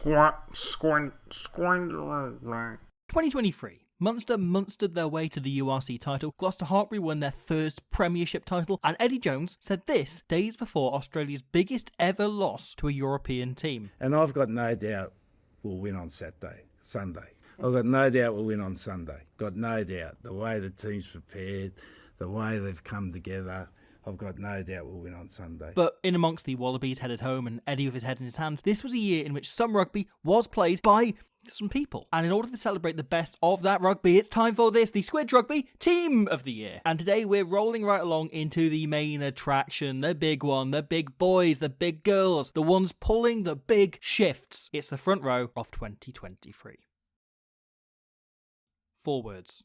2023. Munster munstered their way to the URC title, Gloucester Hartpury won their first Premiership title, and Eddie Jones said this days before Australia's biggest ever loss to a European team. And I've got no doubt we'll win on Sunday. I've got no doubt we'll win on Sunday. Got no doubt. The way the team's prepared, the way they've come together, I've got no doubt we'll win on Sunday. But in amongst the Wallabies headed home and Eddie with his head in his hands, this was a year in which some rugby was played by some people. And in order to celebrate the best of that rugby, it's time for this, the Squidge Rugby Team of the Year. And today we're rolling right along into the main attraction, the big one, the big boys, the big girls, the ones pulling the big shifts. It's the front row of 2023. 4 words.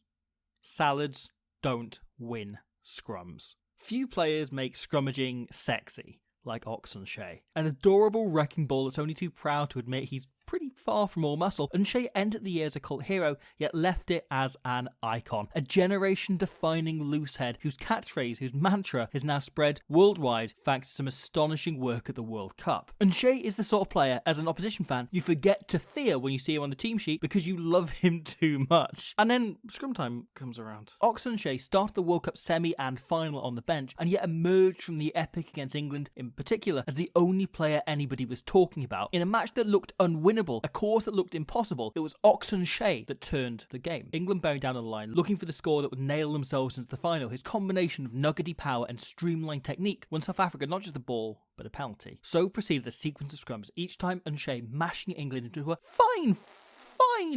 Salads don't win scrums. Few players make scrummaging sexy, like Oxenshea. An adorable wrecking ball that's only too proud to admit he's pretty far from all muscle, and Shea entered the year as a cult hero, yet left it as an icon. A generation-defining loosehead whose catchphrase, whose mantra, has now spread worldwide thanks to some astonishing work at the World Cup. And Shea is the sort of player, as an opposition fan, you forget to fear when you see him on the team sheet because you love him too much. And then scrum time comes around. Oxenshea started the World Cup semi and final on the bench, and yet emerged from the epic against England in particular as the only player anybody was talking about. In a match that looked unwinnable, a course that looked impossible, it was Oxenshea that turned the game. England bearing down on the line, looking for the score that would nail themselves into the final. His combination of nuggety power and streamlined technique won South Africa not just the ball, but a penalty. So proceeded the sequence of scrums, each time O'Shea mashing England into a fine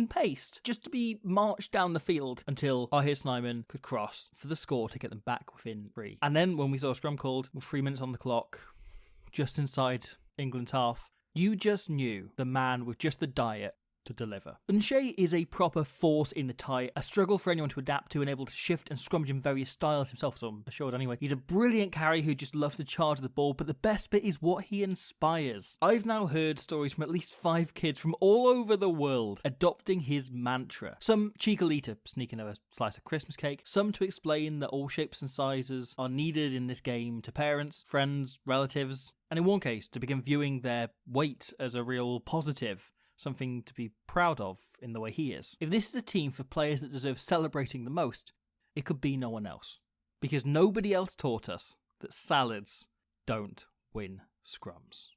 pace, just to be marched down the field until Ahir Snyman could cross for the score to get them back within 3. And then when we saw a scrum called, with 3 minutes on the clock, just inside England's half, you just knew the man with just the diet to deliver. O'Shea is a proper force in the tie, a struggle for anyone to adapt to and able to shift and scrummage in various styles himself, so I'm assured anyway. He's a brilliant carry who just loves to charge the ball, but the best bit is what he inspires. I've now heard stories from at least 5 kids from all over the world adopting his mantra. Some cheekily to sneak in a slice of Christmas cake, some to explain that all shapes and sizes are needed in this game to parents, friends, relatives, and in one case to begin viewing their weight as a real positive, something to be proud of in the way he is. If this is a team for players that deserve celebrating the most, it could be no one else. Because nobody else taught us that salads don't win scrums.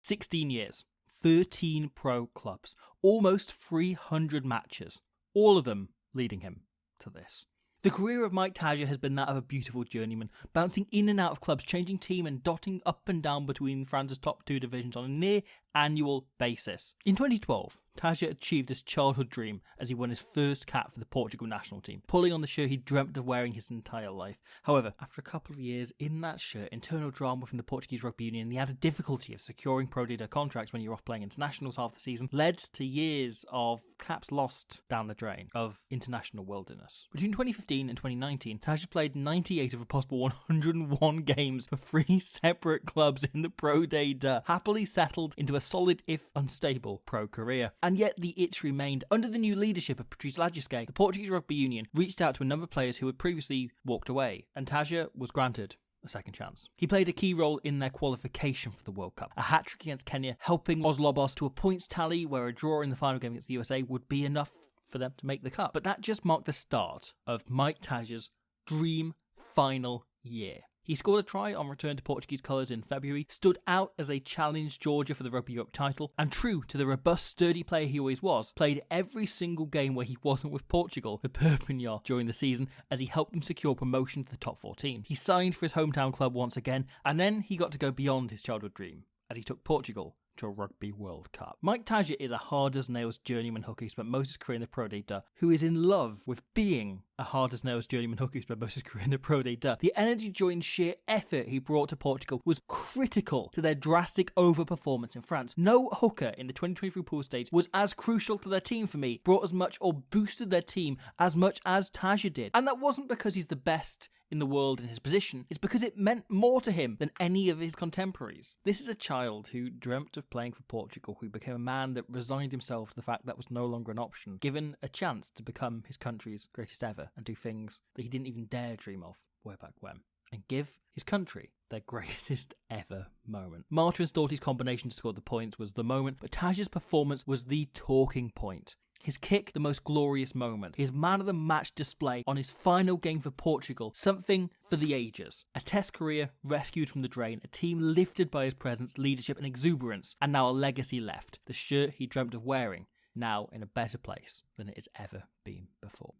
16 years, 13 pro clubs, almost 300 matches, all of them leading him to this. The career of Mike Tadger has been that of a beautiful journeyman, bouncing in and out of clubs, changing team and dotting up and down between France's top 2 divisions on a near annual basis. In 2012, Tadger achieved his childhood dream as he won his first cap for the Portugal national team, pulling on the shirt he dreamt of wearing his entire life. However, after a couple of years in that shirt, internal drama within the Portuguese Rugby Union and the added difficulty of securing Pro Data contracts when you're off playing internationals half the season led to years of caps lost down the drain, of international wilderness. Between 2015 and 2019, Tadger played 98 of a possible 101 games for 3 separate clubs in the Pro Data, happily settled into a solid if unstable pro career. And yet the itch remained. Under the new leadership of Patrice Lagisquet, the Portuguese Rugby Union reached out to a number of players who had previously walked away, and Tadger was granted a second chance. He played a key role in their qualification for the World Cup, a hat-trick against Kenya, helping Oz Lobos to a points tally where a draw in the final game against the USA would be enough for them to make the cut. But that just marked the start of Mike Tadger's dream final year. He scored a try on return to Portuguese colours in February, stood out as they challenged Georgia for the Rugby Europe title, and true to the robust, sturdy player he always was, played every single game where he wasn't with Portugal, the Perpignan, during the season, as he helped them secure promotion to the top 14. He signed for his hometown club once again, and then he got to go beyond his childhood dream, as he took Portugal to a Rugby World Cup. Mike Tadger is a hard-as-nails journeyman hooker who spent most of his career in the Pro Data, who is in love with being a hard-as-nails journeyman hooker who spent most of his career in the Pro Data. The energy joined sheer effort he brought to Portugal was critical to their drastic overperformance in France. No hooker in the 2023 pool stage was as crucial to their team for me, brought as much or boosted their team as much as Tadger did. And that wasn't because he's the best in the world in his position, it's because it meant more to him than any of his contemporaries. This is a child who dreamt of playing for Portugal, who became a man that resigned himself to the fact that was no longer an option, given a chance to become his country's greatest ever and do things that he didn't even dare dream of way back when, and give his country their greatest ever moment. Marta and Storty's combination to score the points was the moment, but Taj's performance was the talking point. His kick, the most glorious moment. His man of the match display on his final game for Portugal, something for the ages. A test career rescued from the drain, a team lifted by his presence, leadership and exuberance, and now a legacy left. The shirt he dreamt of wearing, now in a better place than it has ever been before.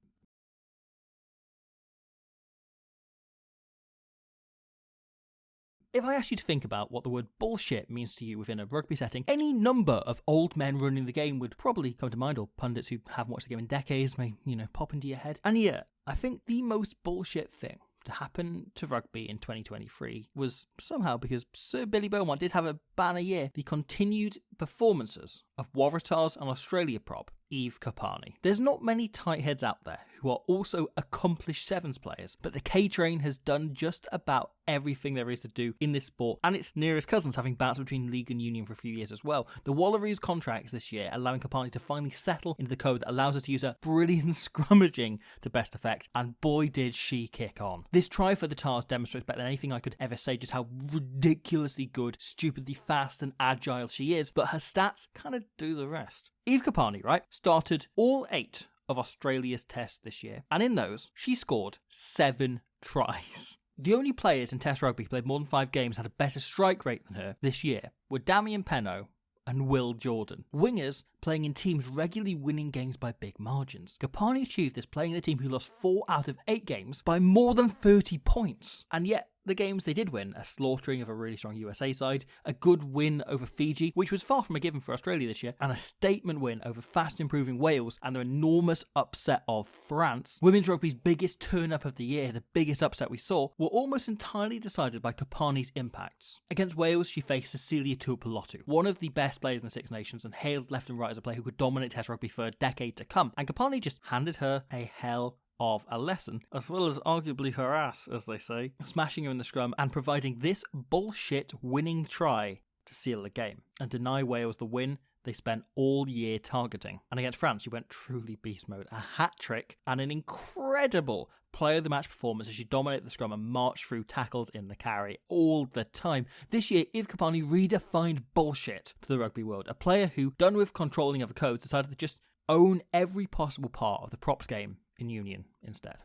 If I asked you to think about what the word bullshit means to you within a rugby setting, any number of old men running the game would probably come to mind, or pundits who haven't watched the game in decades may, pop into your head. And yeah, I think the most bullshit thing to happen to rugby in 2023 was somehow, because Sir Billy Beaumont did have a banner year, the continued performances of Waratahs and Australia prop Eve Kapani. There's not many tight heads out there who are also accomplished sevens players, but the K-Train has done just about everything there is to do in this sport, and its nearest cousins having bounced between league and union for a few years as well. The Wallaroos contracts this year allowing Kapani to finally settle into the code that allows her to use her brilliant scrummaging to best effect, and boy did she kick on. This try for the Tars demonstrates better than anything I could ever say just how ridiculously good, stupidly fast and agile she is, but her stats kind of do the rest. Eve Kapani, right, started all 8 of Australia's tests this year, and in those, she scored 7 tries. The only players in Test rugby who played more than 5 games and had a better strike rate than her this year were Damian Penno and Will Jordan, wingers playing in teams regularly winning games by big margins. Kapani achieved this playing in a team who lost 4 out of 8 games by more than 30 points, and yet the games they did win, a slaughtering of a really strong USA side, a good win over Fiji, which was far from a given for Australia this year, and a statement win over fast improving Wales and their enormous upset of France. Women's rugby's biggest turn-up of the year, the biggest upset we saw, were almost entirely decided by Kapani's impacts. Against Wales, she faced Cecilia Tuipulotu, one of the best players in the Six Nations and hailed left and right as a player who could dominate Test rugby for a decade to come, and Kapani just handed her a hell of a lesson, as well as arguably her ass, as they say, smashing her in the scrum and providing this bullshit winning try to seal the game and deny Wales the win they spent all year targeting. And against France, she went truly beast mode, a hat trick and an incredible player of the match performance as she dominated the scrum and marched through tackles in the carry all the time. This year, Eve Kapani redefined bullshit to the rugby world. A player who, done with controlling other codes, decided to just own every possible part of the props game in union instead.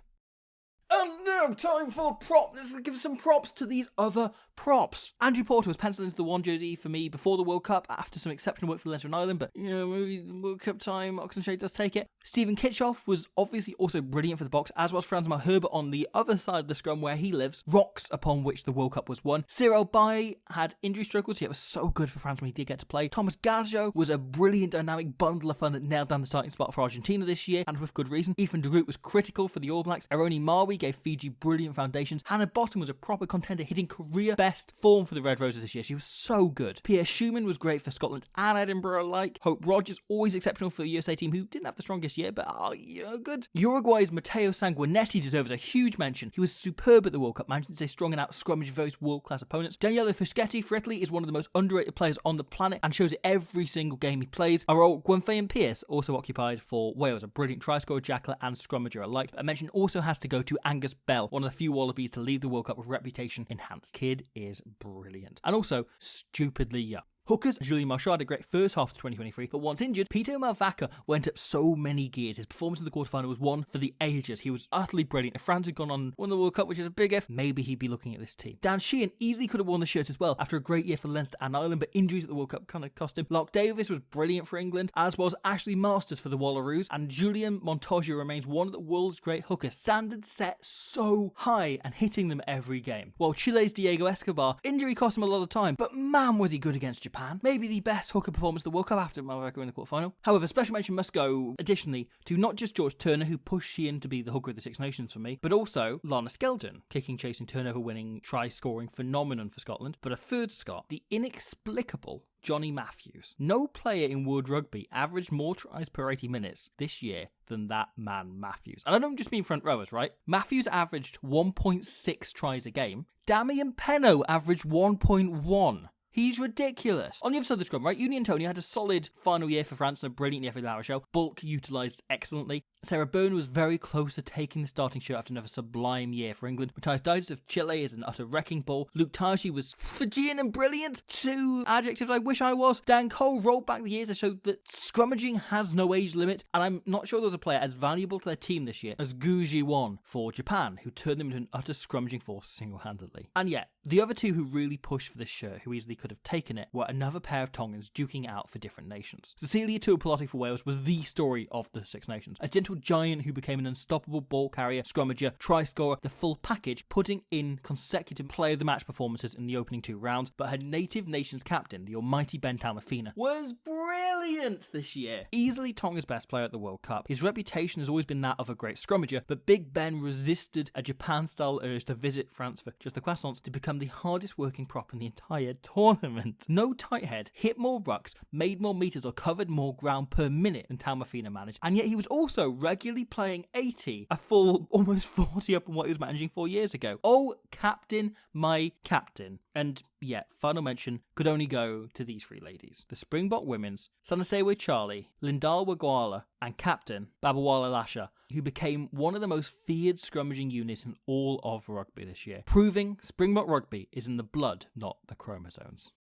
And now, time for prop. Let's give some props to these other props. Andrew Porter was penciled into the 1 jersey for me before the World Cup after some exceptional work for Leinster Ireland, but, maybe the World Cup time, Oxenshade does take it. Stephen Kitchoff was obviously also brilliant for the box, as was Franz Herbert on the other side of the scrum where he lives, rocks upon which the World Cup was won. Cyril Baye had injury struggles, yet was so good for France when he did get to play. Thomas Gaggio was a brilliant dynamic bundle of fun that nailed down the starting spot for Argentina this year, and with good reason. Ethan de Groot was critical for the All Blacks. Aroni Marwi gave Fiji brilliant foundations. Hannah Bottom was a proper contender, hitting career best form for the Red Roses this year. She was so good. Pierre Schumann was great for Scotland and Edinburgh alike. Hope Rogers, always exceptional for the USA team, who didn't have the strongest year, but good. Uruguay's Matteo Sanguinetti deserves a huge mention. He was superb at the World Cup, managing to stay strong and out scrummage various world-class opponents. Daniele Fischetti for Italy is one of the most underrated players on the planet and shows it every single game he plays. Our old Gwenfeyan Pierce also occupied for Wales, a brilliant try scorer, jackler and scrummager alike. A mention also has to go to Angus Bell, one of the few Wallabies to leave the World Cup with reputation enhanced. Kid is brilliant. And also stupidly young. Hookers, Julien Marchand had a great first half of 2023, but once injured, Peter Malvaca went up so many gears. His performance in the quarterfinal was one for the ages. He was utterly brilliant. If France had gone on won the World Cup, which is a big if, maybe he'd be looking at this team. Dan Sheehan easily could have won the shirt as well after a great year for Leinster and Ireland, but injuries at the World Cup kind of cost him. Locke Davis was brilliant for England, as was Ashley Masters for the Wallaroos, and Julian Montoya remains one of the world's great hookers. Standards set so high and hitting them every game. While Chile's Diego Escobar, injury cost him a lot of time, but man was he good against Japan. Maybe the best hooker performance of the World Cup after Malvaca in the quarterfinal. However, special mention must go, additionally, to not just George Turner, who pushed Sheehan to be the hooker of the Six Nations for me, but also Lana Skeldon, kicking, chasing, turnover-winning, try-scoring phenomenon for Scotland. But a third Scot, the inexplicable Johnny Matthews. No player in World Rugby averaged more tries per 80 minutes this year than that man Matthews. And I don't just mean front rowers, right? Matthews averaged 1.6 tries a game. Damian Penno averaged 1.1. He's ridiculous. On the other side of the scrum, right, Uni Antonio had a solid final year for France and a brilliant year for La Rochelle. Bulk utilised excellently. Sarah Byrne was very close to taking the starting shirt after another sublime year for England. Matthias Deises of Chile is an utter wrecking ball. Luke Taji was Fijian and brilliant. 2 adjectives I wish I was. Dan Cole rolled back the years to show that scrummaging has no age limit, and I'm not sure there was a player as valuable to their team this year as Gu Ji-won for Japan, who turned them into an utter scrummaging force single-handedly. And yet, the other 2 who really pushed for this shirt, who easily could have taken it, were another pair of Tongans duking out for different nations. Cecilia Tuipulotu for Wales was the story of the Six Nations. A gentle giant who became an unstoppable ball carrier, scrummager, try scorer, the full package, putting in consecutive player of the match performances in the opening 2 rounds. But her native nation's captain, the almighty Ben Taumafina, was brilliant this year. Easily Tonga's best player at the World Cup. His reputation has always been that of a great scrummager, but Big Ben resisted a Japan-style urge to visit France for just the croissants to become the hardest working prop in the entire tournament. No tight head, hit more rucks, made more meters or covered more ground per minute than Taumafina managed, and yet he was also regularly playing 80, a full almost 40 up on what he was managing 4 years ago. Oh, captain, my captain. And yeah, final mention could only go to these 3 ladies. The Springbok women's, Sanasewe Charlie, Lindal Wagwala, and captain Babawala Lasha, who became one of the most feared scrummaging units in all of rugby this year, proving Springbok rugby is in the blood, not the chromosomes.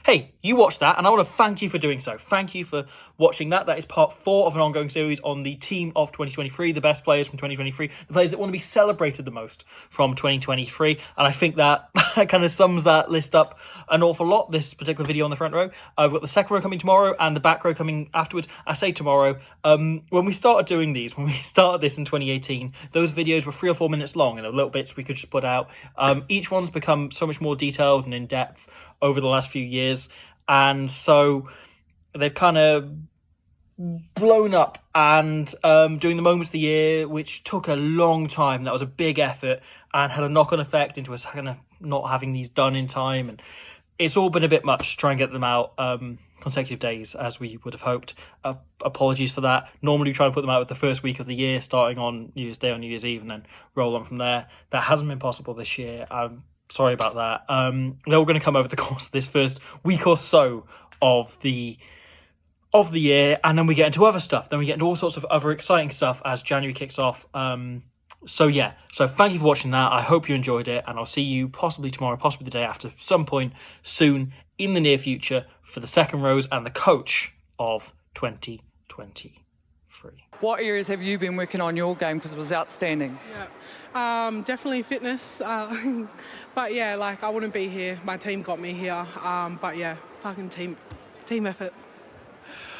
Hey, you watched that, and I want to thank you for doing so. Thank you for watching that. That is part 4 of an ongoing series on the team of 2023, the best players from 2023, the players that want to be celebrated the most from 2023. And I think that kind of sums that list up an awful lot, this particular video on the front row. I've got the second row coming tomorrow and the back row coming afterwards. I say tomorrow. When we started doing these, when we started this in 2018, those videos were 3 or 4 minutes long, and the little bits we could just put out. Each one's become so much more detailed and in-depth over the last few years, and so they've kind of blown up. And during the moments of the year, which took a long time, that was a big effort and had a knock-on effect into us kind of not having these done in time, and it's all been a bit much to try and get them out consecutive days as we would have hoped. Apologies for that. Normally we try and put them out with the first week of the year, starting on New Year's Day or New Year's Eve, and then roll on from there. That hasn't been possible this year. Sorry about that. They're all going to come over the course of this first week or so of the year, and then we get into other stuff. Then we get into all sorts of other exciting stuff as January kicks off. So thank you for watching that. I hope you enjoyed it, and I'll see you possibly tomorrow, possibly the day after, some point soon in the near future for the second rows and the coach of 2023. What areas have you been working on your game, because it was outstanding? Yeah, definitely fitness. But yeah, like I wouldn't be here. My team got me here. But yeah, fucking team effort.